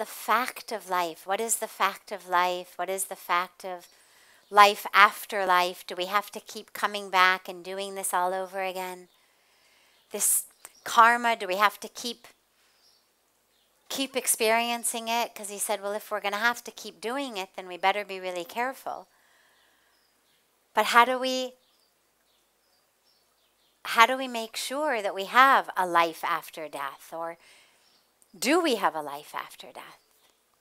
the fact of life. What is the fact of life? What is the fact of life after life? Do we have to keep coming back and doing this all over again? This karma, do we have to keep experiencing it? Because he said, well, if we're going to have to keep doing it, then we better be really careful. But how do we make sure that we have a life after death? Or do we have a life after death?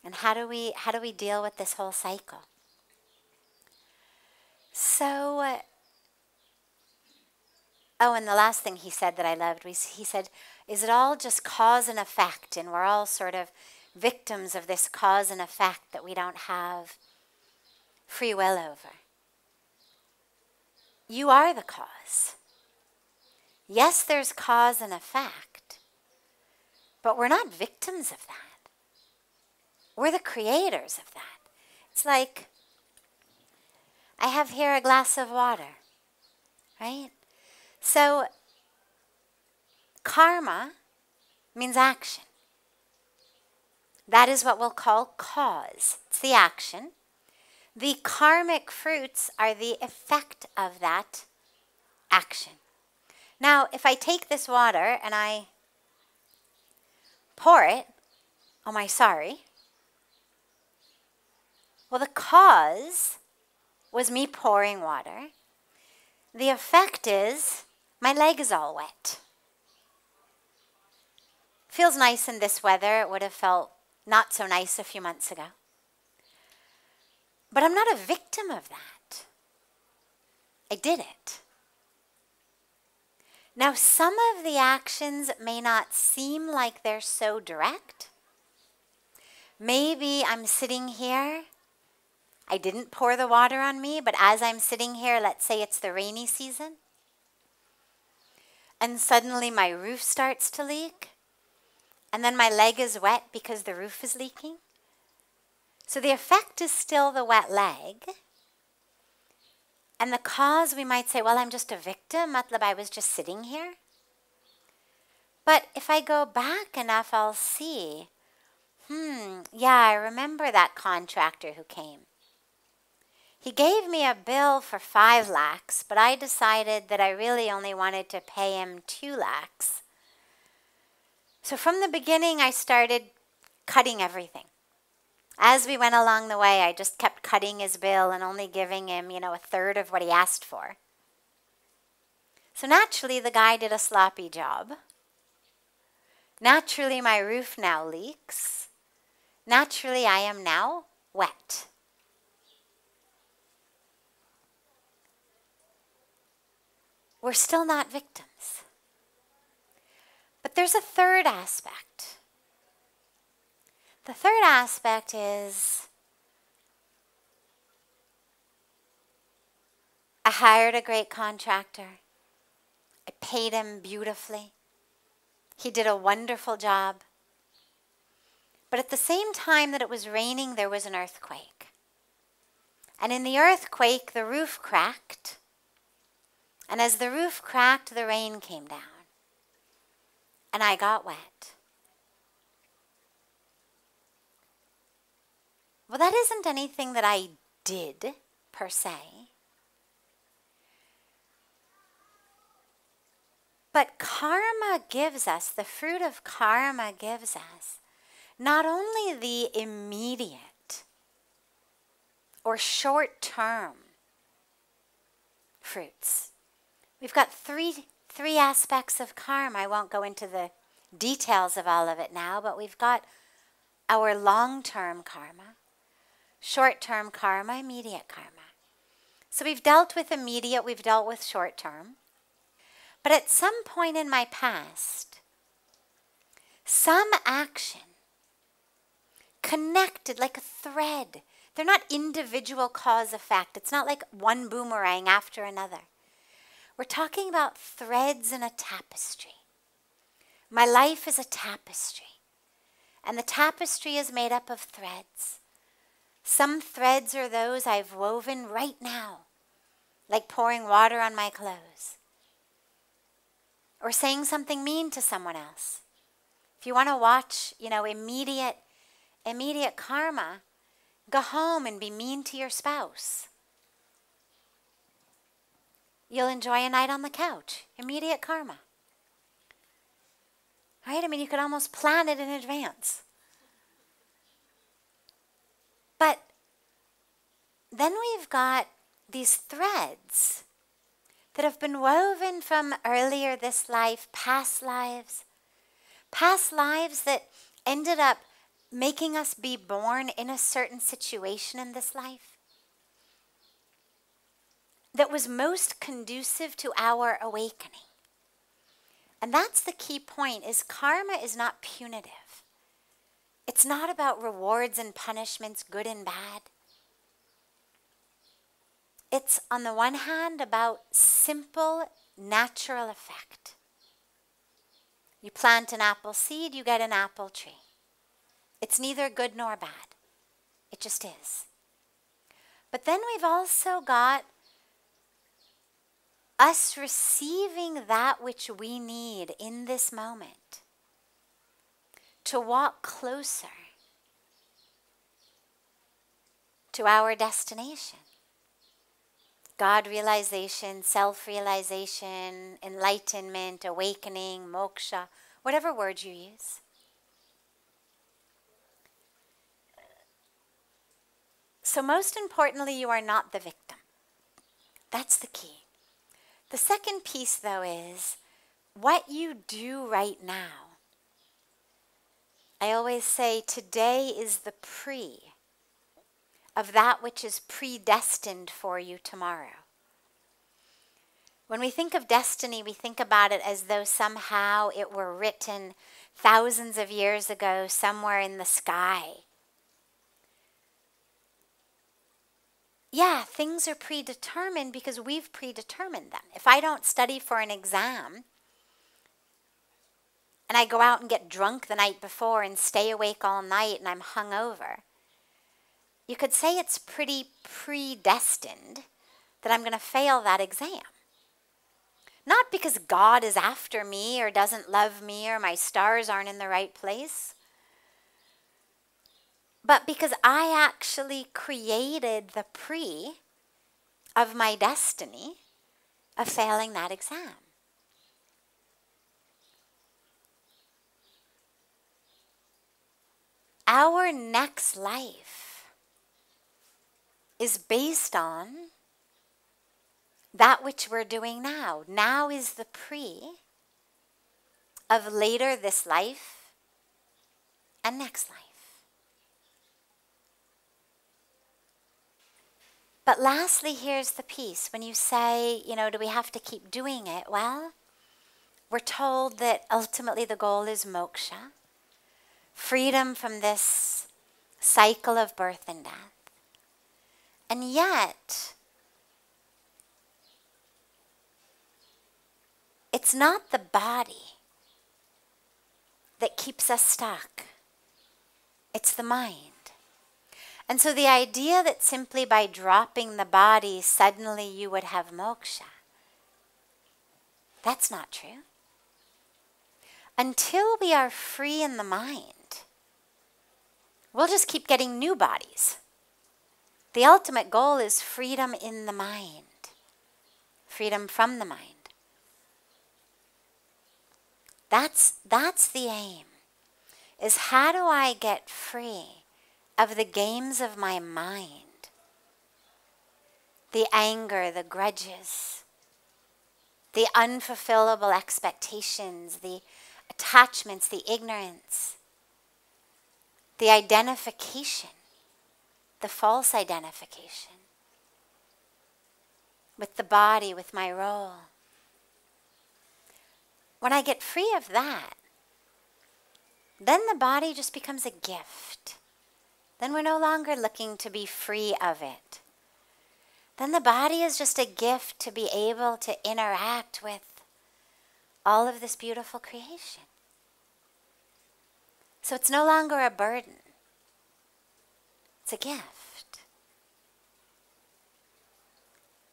And how do we deal with this whole cycle? So, and the last thing he said that I loved was, he said, is it all just cause and effect? And we're all sort of victims of this cause and effect that we don't have free will over. You are the cause. Yes, there's cause and effect, but we're not victims of that. We're the creators of that. It's like, I have here a glass of water, right? So, karma means action. That is what we'll call cause. It's the action. The karmic fruits are the effect of that action. Now, if I take this water and I pour it, oh my, sorry. Well, the cause was me pouring water. The effect is my leg is all wet. Feels nice in this weather. It would have felt not so nice a few months ago. But I'm not a victim of that. I did it. Now, some of the actions may not seem like they're so direct. Maybe I'm sitting here. I didn't pour the water on me, but as I'm sitting here, let's say it's the rainy season, and suddenly my roof starts to leak, and then my leg is wet because the roof is leaking. So the effect is still the wet leg. And the cause, we might say, well, I'm just a victim. Matlab, I was just sitting here. But if I go back enough, I'll see, yeah, I remember that contractor who came. He gave me a bill for 5 lakhs, but I decided that I really only wanted to pay him 2 lakhs. So from the beginning, I started cutting everything. As we went along the way, I just kept cutting his bill and only giving him, a third of what he asked for. So naturally, the guy did a sloppy job. Naturally, my roof now leaks. Naturally, I am now wet. We're still not victims. But there's a third aspect. The third aspect is I hired a great contractor. I paid him beautifully. He did a wonderful job. But at the same time that it was raining, there was an earthquake. And in the earthquake, the roof cracked. And as the roof cracked, the rain came down. And I got wet. Well, that isn't anything that I did, per se. But karma gives us, the fruit of karma gives us, not only the immediate or short-term fruits. We've got three aspects of karma. I won't go into the details of all of it now, but we've got our long-term karma, short-term karma, immediate karma. So we've dealt with immediate, we've dealt with short-term. But at some point in my past, some action connected like a thread. They're not individual cause-effect. It's not like one boomerang after another. We're talking about threads in a tapestry. My life is a tapestry. And the tapestry is made up of threads. Some threads are those I've woven right now, like pouring water on my clothes. Or saying something mean to someone else. If you want to watch, immediate Immediate karma. Go home and be mean to your spouse. You'll enjoy a night on the couch. Immediate karma. Right? I mean, you could almost plan it in advance. But then we've got these threads that have been woven from earlier this life, past lives that ended up making us be born in a certain situation in this life that was most conducive to our awakening. And that's the key point, is karma is not punitive. It's not about rewards and punishments, good and bad. It's, on the one hand, about simple, natural effect. You plant an apple seed, you get an apple tree. It's neither good nor bad. It just is. But then we've also got us receiving that which we need in this moment to walk closer to our destination. God realization, self-realization, enlightenment, awakening, moksha, whatever words you use. So most importantly, you are not the victim. That's the key. The second piece, though, is what you do right now. I always say today is the pre of that which is predestined for you tomorrow. When we think of destiny, we think about it as though somehow it were written thousands of years ago somewhere in the sky. Yeah, things are predetermined because we've predetermined them. If I don't study for an exam and I go out and get drunk the night before and stay awake all night and I'm hungover, you could say it's pretty predestined that I'm going to fail that exam. Not because God is after me or doesn't love me or my stars aren't in the right place, but because I actually created the pre of my destiny of failing that exam. Our next life is based on that which we're doing now. Now is the pre of later this life and next life. But lastly, here's the piece. When you say, do we have to keep doing it? Well, we're told that ultimately the goal is moksha, freedom from this cycle of birth and death. And yet, it's not the body that keeps us stuck. It's the mind. And so the idea that simply by dropping the body, suddenly you would have moksha, that's not true. Until we are free in the mind, we'll just keep getting new bodies. The ultimate goal is freedom in the mind, freedom from the mind. That's the aim, is how do I get free of the games of my mind, the anger, the grudges, the unfulfillable expectations, the attachments, the ignorance, the identification, the false identification with the body, with my role. When I get free of that, then the body just becomes a gift. Then we're no longer looking to be free of it. Then the body is just a gift to be able to interact with all of this beautiful creation. So it's no longer a burden. It's a gift.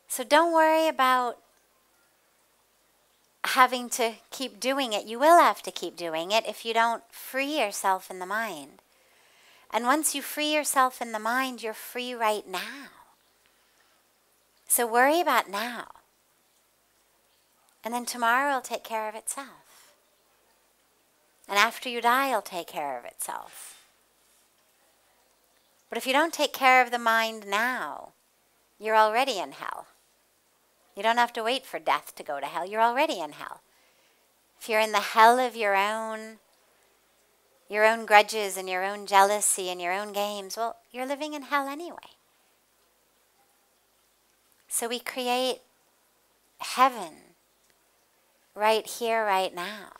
So don't worry about having to keep doing it. You will have to keep doing it if you don't free yourself in the mind. And once you free yourself in the mind, you're free right now. So worry about now. And then tomorrow will take care of itself. And after you die, it'll take care of itself. But if you don't take care of the mind now, you're already in hell. You don't have to wait for death to go to hell. You're already in hell. If you're in the hell of your own grudges and your own jealousy and your own games, well, you're living in hell anyway. So we create heaven right here, right now.